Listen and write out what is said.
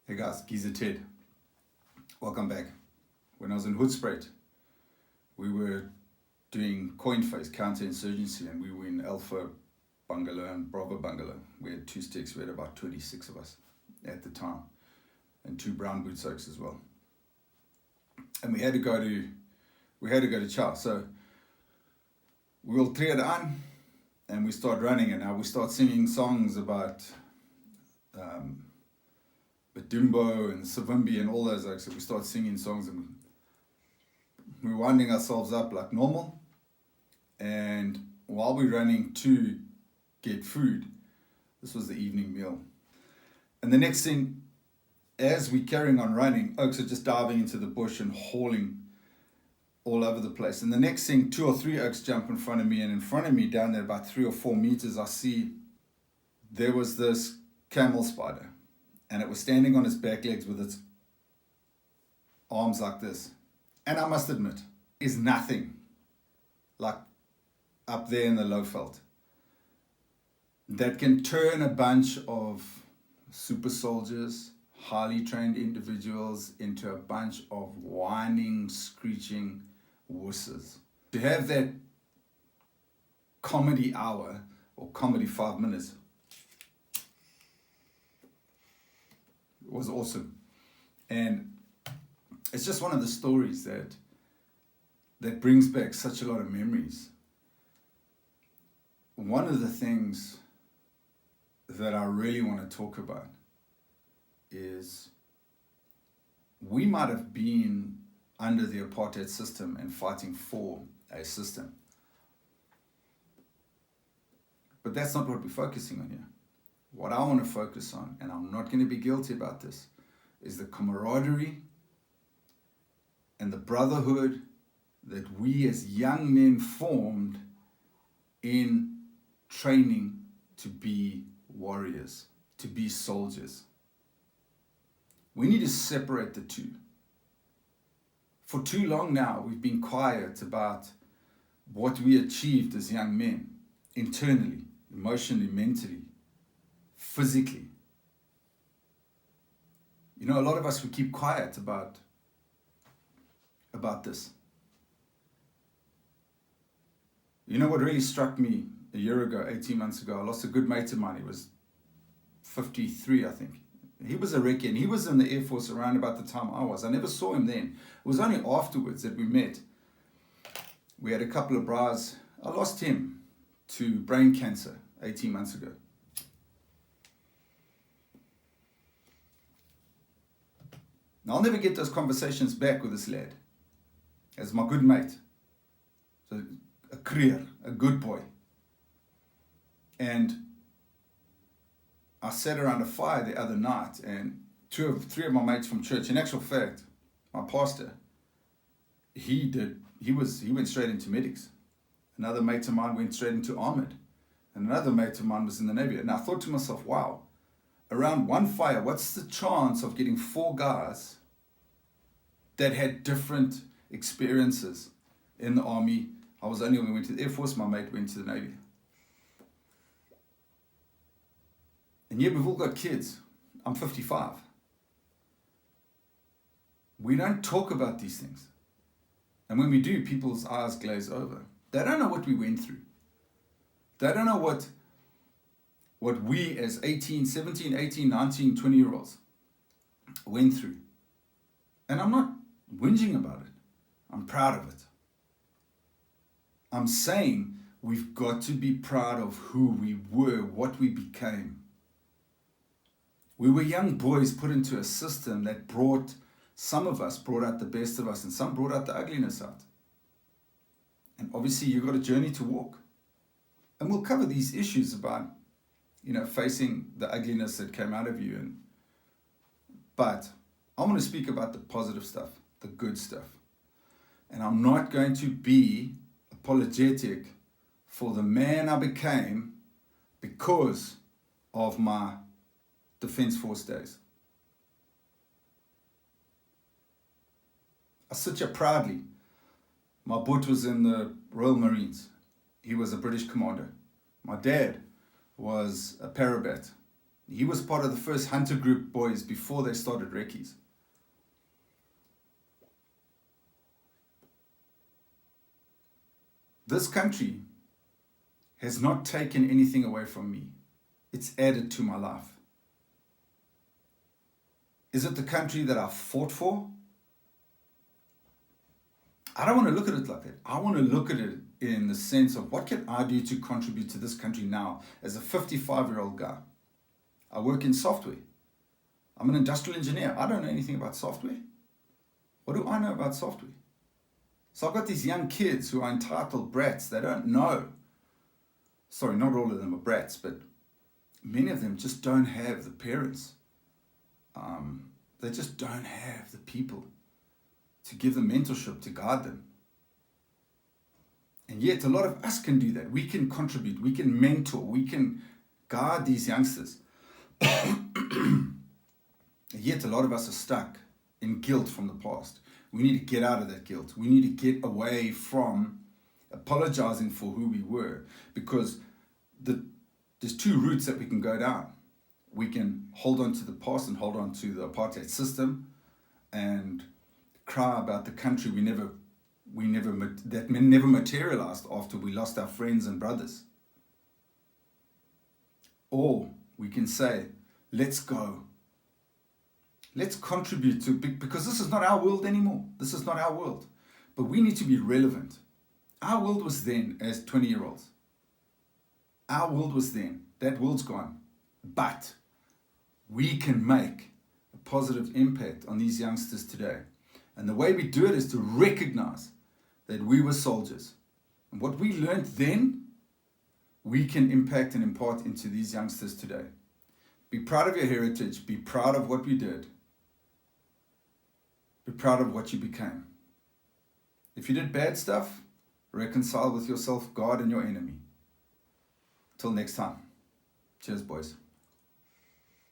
Hey guys, Geezer Ted. Welcome back. When I was in Hoedspruit, we were doing coin phase counterinsurgency, and we were in Alpha Bungalow and Bravo Bungalow. We had 2 sticks. We had about 26 of us at the time, and 2 brown boot soaks as well. And we had to go to chow. So we all treed on, and we start running, and now we start singing songs about Dumbo and Savimbi and all those. Like, so we start singing songs, and we're winding ourselves up like normal. And while we're running to get food, this was the evening meal. And the next thing, as we're carrying on running, oaks are just diving into the bush and hauling all over the place. And the next thing, 2 or 3 oaks jump in front of me, and in front of me, down there about 3 or 4 meters, I see there was this camel spider. And it was standing on its back legs with its arms like this. And I must admit, is nothing like up there in the Lowveld that can turn a bunch of super soldiers, highly trained individuals, into a bunch of whining, screeching wusses. To have that comedy hour or comedy 5 minutes was awesome. And it's just one of the stories that brings back such a lot of memories. One of the things that I really want to talk about is we might have been under the apartheid system and fighting for a system. But that's not what we're focusing on here. What I want to focus on, and I'm not going to be guilty about this, is the camaraderie and the brotherhood that we as young men formed in training to be warriors, to be soldiers. We need to separate the two. For too long now, we've been quiet about what we achieved as young men, internally, emotionally, mentally, physically. You know, a lot of us, we keep quiet about this. You know what really struck me a year ago, 18 months ago? I lost a good mate of mine. He was 53, I think. He was a recce, and he was in the Air Force around about the time I was. I never saw him then. It was only afterwards that we met. We had a couple of bras. I lost him to brain cancer 18 months ago. Now, I'll never get those conversations back with this lad as my good mate. So, a career, a good boy. And I sat around a fire the other night, and 3 of my mates from church, in actual fact, my pastor, he went straight into medics. Another mate of mine went straight into armored. And another mate of mine was in the Navy. And I thought to myself, wow, around one fire, what's the chance of getting 4 guys that had different experiences in the army? I was only when we went to the Air Force, my mate went to the Navy. And yet we've all got kids. I'm 55. We don't talk about these things. And when we do, people's eyes glaze over. They don't know what we went through. They don't know what we as 17, 18, 19, 20-year-olds went through. And I'm not whinging about it. I'm proud of it. I'm saying we've got to be proud of who we were, what we became. We were young boys put into a system that some of us brought out the best of us, and some brought out the ugliness out. And obviously you've got a journey to walk. And we'll cover these issues about, facing the ugliness that came out of you. But I want to speak about the positive stuff, the good stuff. And I'm not going to be apologetic for the man I became because of my Defence Force days. I sit here proudly. My boot was in the Royal Marines. He was a British commander. My dad was a parabat He was part of the first hunter group boys before they started recce's. This country has not taken anything away from me. It's added to my life. Is it the country that I fought for? I don't want to look at it like that. I want to look at it in the sense of what can I do to contribute to this country now as a 55-year-old guy. I work in software. I'm an industrial engineer. I don't know anything about software. What do I know about software? So I've got these young kids who are entitled brats. They don't know. Sorry, not all of them are brats, but many of them just don't have the parents. They just don't have the people to give them mentorship, to guide them. And yet a lot of us can do that. We can contribute, we can mentor, we can guide these youngsters. Yet a lot of us are stuck in guilt from the past. We need to get out of that guilt. We need to get away from apologizing for who we were, because there's two routes that we can go down. We can hold on to the past and hold on to the apartheid system and cry about the country that never materialized after we lost our friends and brothers. Or we can say, let's go. Let's contribute to, because this is not our world anymore. This is not our world. But we need to be relevant. Our world was then as 20-year-olds. Our world was then. That world's gone. But we can make a positive impact on these youngsters today. And the way we do it is to recognize that we were soldiers. And what we learned then, we can impact and impart into these youngsters today. Be proud of your heritage. Be proud of what we did. Be proud of what you became. If you did bad stuff, reconcile with yourself, God, and your enemy. Till next time. Cheers, boys.